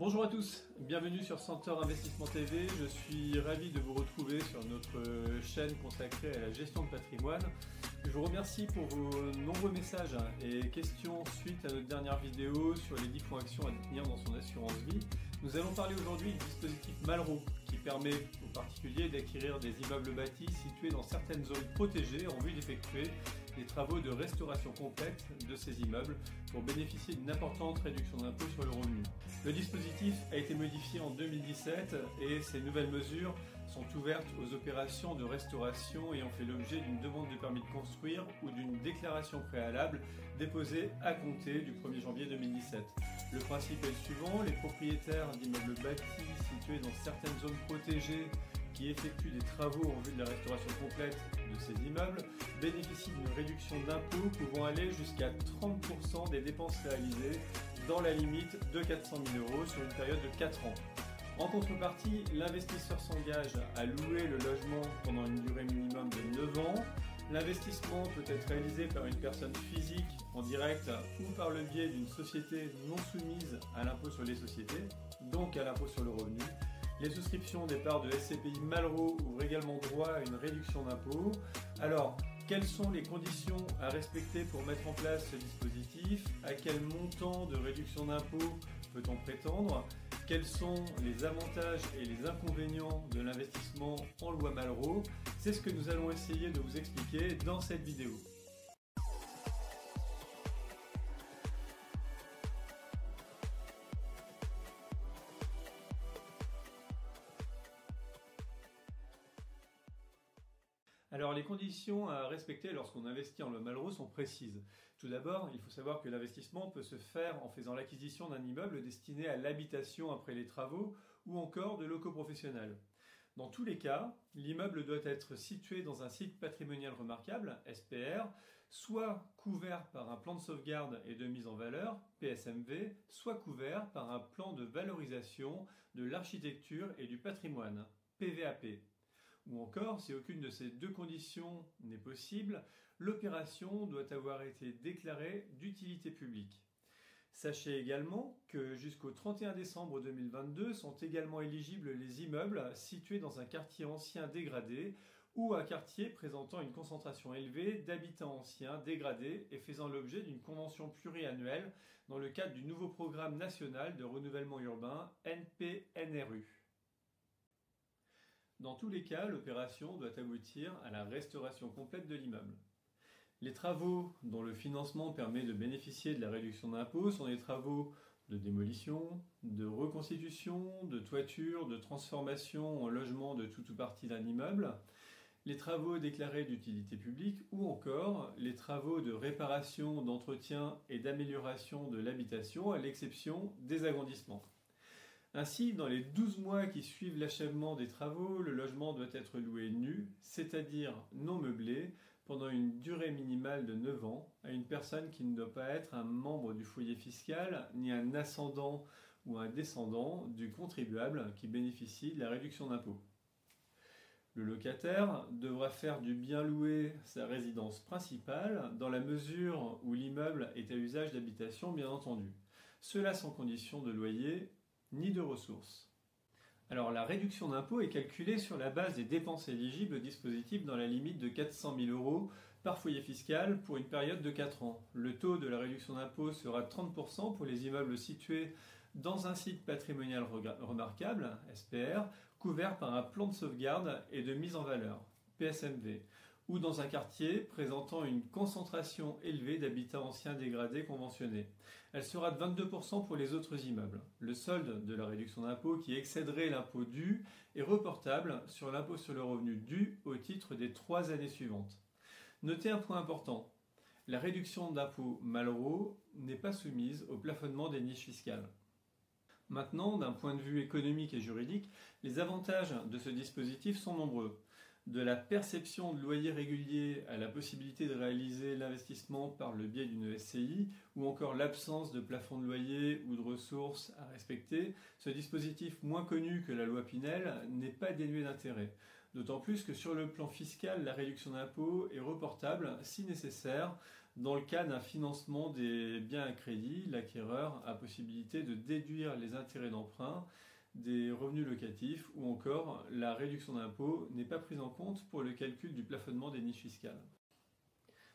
Bonjour à tous, bienvenue sur Centaure Investissement TV. Je suis ravi de vous retrouver sur notre chaîne consacrée à la gestion de patrimoine. Je vous remercie pour vos nombreux messages et questions suite à notre dernière vidéo sur les 10 points actions à détenir dans son assurance vie. Nous allons parler aujourd'hui du dispositif Malraux qui permet aux particuliers d'acquérir des immeubles bâtis situés dans certaines zones protégées en vue d'effectuer des travaux de restauration complète de ces immeubles pour bénéficier d'une importante réduction d'impôt sur le revenu. Le dispositif a été modifié en 2017 et ces nouvelles mesures sont ouvertes aux opérations de restauration ayant fait l'objet d'une demande de permis de construire ou d'une déclaration préalable déposée à compter du 1er janvier 2017. Le principe est le suivant, les propriétaires d'immeubles bâtis situés dans certaines zones protégées qui effectuent des travaux en vue de la restauration complète de ces immeubles bénéficient d'une réduction d'impôt pouvant aller jusqu'à 30% des dépenses réalisées dans la limite de 400 000 € sur une période de 4 ans. En contrepartie, l'investisseur s'engage à louer le logement pendant une durée minimum de 9 ans. L'investissement peut être réalisé par une personne physique en direct ou par le biais d'une société non soumise à l'impôt sur les sociétés, donc à l'impôt sur le revenu. Les souscriptions des parts de SCPI Malraux ouvrent également droit à une réduction d'impôt. Alors, quelles sont les conditions à respecter pour mettre en place ce dispositif? À quel montant de réduction d'impôt peut-on prétendre? Quels sont les avantages et les inconvénients de l'investissement en loi Malraux? C'est ce que nous allons essayer de vous expliquer dans cette vidéo. Alors les conditions à respecter lorsqu'on investit en loi Malraux sont précises. Tout d'abord, il faut savoir que l'investissement peut se faire en faisant l'acquisition d'un immeuble destiné à l'habitation après les travaux ou encore de locaux professionnels. Dans tous les cas, l'immeuble doit être situé dans un site patrimonial remarquable, SPR, soit couvert par un plan de sauvegarde et de mise en valeur, PSMV, soit couvert par un plan de valorisation de l'architecture et du patrimoine, PVAP. Ou encore, si aucune de ces deux conditions n'est possible, l'opération doit avoir été déclarée d'utilité publique. Sachez également que jusqu'au 31 décembre 2022 sont également éligibles les immeubles situés dans un quartier ancien dégradé ou un quartier présentant une concentration élevée d'habitats anciens dégradés et faisant l'objet d'une convention pluriannuelle dans le cadre du nouveau programme national de renouvellement urbain NPNRU. Dans tous les cas, l'opération doit aboutir à la restauration complète de l'immeuble. Les travaux dont le financement permet de bénéficier de la réduction d'impôt sont des travaux de démolition, de reconstitution, de toiture, de transformation en logement de tout ou partie d'un immeuble, les travaux déclarés d'utilité publique ou encore les travaux de réparation, d'entretien et d'amélioration de l'habitation à l'exception des agrandissements. Ainsi, dans les 12 mois qui suivent l'achèvement des travaux, le logement doit être loué nu, c'est-à-dire non meublé, pendant une durée minimale de 9 ans, à une personne qui ne doit pas être un membre du foyer fiscal, ni un ascendant ou un descendant du contribuable qui bénéficie de la réduction d'impôt. Le locataire devra faire du bien loué sa résidence principale, dans la mesure où l'immeuble est à usage d'habitation, bien entendu. Cela sans condition de loyer ni de ressources. Alors la réduction d'impôt est calculée sur la base des dépenses éligibles au dispositif dans la limite de 400 000 € par foyer fiscal pour une période de 4 ans. Le taux de la réduction d'impôt sera 30% pour les immeubles situés dans un site patrimonial remarquable, SPR, couvert par un plan de sauvegarde et de mise en valeur, PSMV, ou dans un quartier présentant une concentration élevée d'habitats anciens dégradés conventionnés. Elle sera de 22% pour les autres immeubles. Le solde de la réduction d'impôt qui excéderait l'impôt dû est reportable sur l'impôt sur le revenu dû au titre des 3 années suivantes. Notez un point important, la réduction d'impôt Malraux n'est pas soumise au plafonnement des niches fiscales. Maintenant, d'un point de vue économique et juridique, les avantages de ce dispositif sont nombreux. de la perception de loyer régulier à la possibilité de réaliser l'investissement par le biais d'une SCI, ou encore l'absence de plafond de loyer ou de ressources à respecter, ce dispositif moins connu que la loi Pinel n'est pas dénué d'intérêt. D'autant plus que sur le plan fiscal, la réduction d'impôt est reportable, si nécessaire, dans le cas d'un financement des biens à crédit. L'acquéreur a possibilité de déduire les intérêts d'emprunt des revenus locatifs, ou encore la réduction d'impôt n'est pas prise en compte pour le calcul du plafonnement des niches fiscales.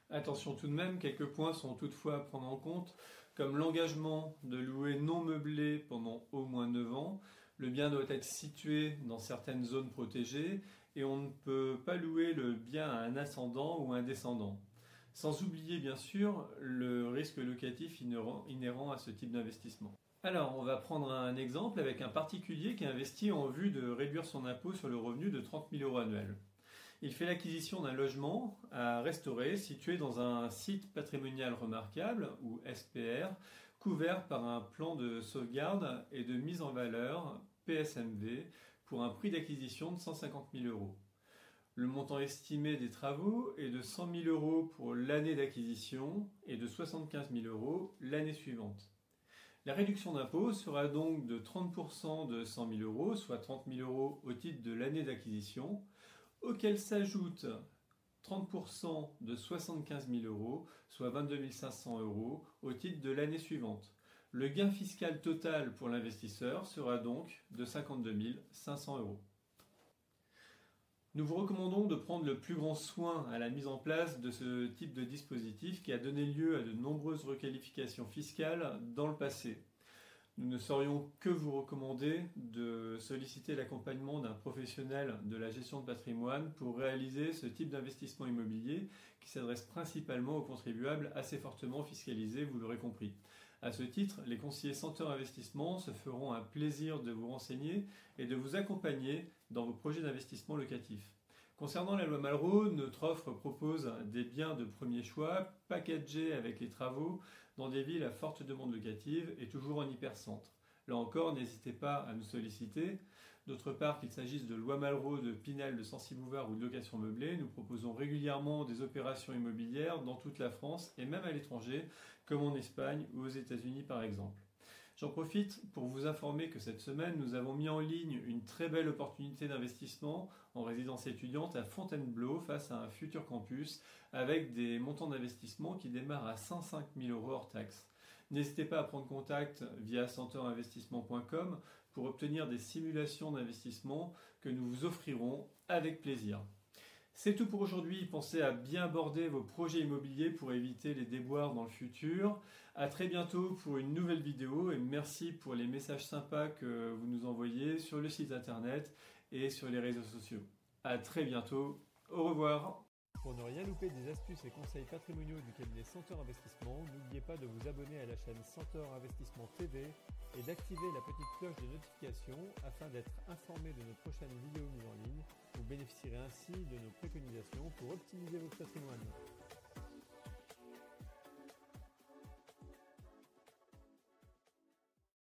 Attention tout de même, quelques points sont toutefois à prendre en compte, comme l'engagement de louer non meublé pendant au moins 9 ans. Le bien doit être situé dans certaines zones protégées et on ne peut pas louer le bien à un ascendant ou un descendant. Sans oublier bien sûr le risque locatif inhérent à ce type d'investissement. Alors, on va prendre un exemple avec un particulier qui investit en vue de réduire son impôt sur le revenu de 30 000 € annuels. Il fait l'acquisition d'un logement à restaurer situé dans un site patrimonial remarquable, ou SPR, couvert par un plan de sauvegarde et de mise en valeur, PSMV, pour un prix d'acquisition de 150 000 €. Le montant estimé des travaux est de 100 000 € pour l'année d'acquisition et de 75 000 € l'année suivante. La réduction d'impôt sera donc de 30% de 100 000 €, soit 30 000 € au titre de l'année d'acquisition, auquel s'ajoute 30% de 75 000 €, soit 22 500 € au titre de l'année suivante. Le gain fiscal total pour l'investisseur sera donc de 52 500 €. Nous vous recommandons de prendre le plus grand soin à la mise en place de ce type de dispositif qui a donné lieu à de nombreuses requalifications fiscales dans le passé. Nous ne saurions que vous recommander de solliciter l'accompagnement d'un professionnel de la gestion de patrimoine pour réaliser ce type d'investissement immobilier qui s'adresse principalement aux contribuables assez fortement fiscalisés, vous l'aurez compris. À ce titre, les conseillers Senteur Investissement se feront un plaisir de vous renseigner et de vous accompagner dans vos projets d'investissement locatif. Concernant la loi Malraux, notre offre propose des biens de premier choix, packagés avec les travaux, dans des villes à forte demande locative et toujours en hypercentre. Là encore, n'hésitez pas à nous solliciter. D'autre part, qu'il s'agisse de loi Malraux, de Pinel, de Censi-Bouvard ou de location meublée, nous proposons régulièrement des opérations immobilières dans toute la France et même à l'étranger, comme en Espagne ou aux États-Unis par exemple. J'en profite pour vous informer que cette semaine, nous avons mis en ligne une très belle opportunité d'investissement en résidence étudiante à Fontainebleau face à un futur campus avec des montants d'investissement qui démarrent à 105 000 € hors taxes. N'hésitez pas à prendre contact via centerinvestissement.com pour obtenir des simulations d'investissement que nous vous offrirons avec plaisir. C'est tout pour aujourd'hui. Pensez à bien aborder vos projets immobiliers pour éviter les déboires dans le futur. À très bientôt pour une nouvelle vidéo et merci pour les messages sympas que vous nous envoyez sur le site internet et sur les réseaux sociaux. À très bientôt. Au revoir. Pour ne rien louper des astuces et conseils patrimoniaux du cabinet Senteur Investissement, n'oubliez pas de vous abonner à la chaîne Senteur Investissement TV et d'activer la petite cloche de notification afin d'être informé de nos prochaines vidéos mises en ligne. Vous bénéficierez ainsi de nos préconisations pour optimiser votre patrimoine.